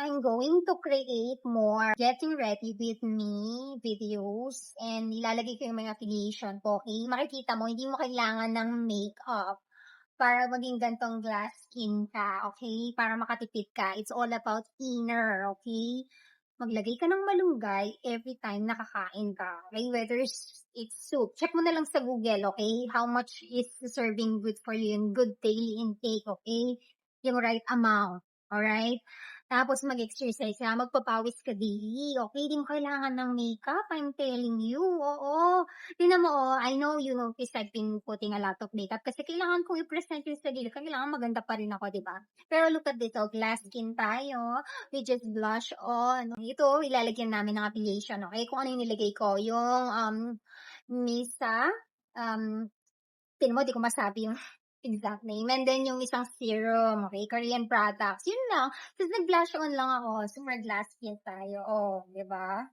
I'm going to create more getting ready with me videos and ilalagay ko yung mga affiliation ko, okay? Makikita mo hindi mo kailangan ng makeup para maging gantong glass skin ka, okay? Para makatipid ka. It's all about inner, okay? Maglagay ka ng malunggay every time nakakain ka, okay? Whether it's soup. Check mo na lang sa Google, okay? How much is the serving good for you, yung good daily intake, okay? Yung right amount, alright? Tapos mag-exercise ka, magpapawis ka daily, okay? Di mo kailangan ng makeup, I'm telling you, oo. Tingnan mo, oh, I know you noticed I've been putting a lot of makeup kasi kailangan kong i-present yung sarili ko, kailangan maganda pa rin ako, di ba? Pero look at this, oh, glass skin tayo, we just blush on. Ito, ilalagyan namin ng affiliation, okay? Kung ano yung nilagay ko, yung Misa, tingnan mo, di ko masabi yung exact name. And then yung isang serum, okay? Korean products. Yun lang. Tapos nag-blush on lang ako. Super glass skin tayo. Oh, di ba?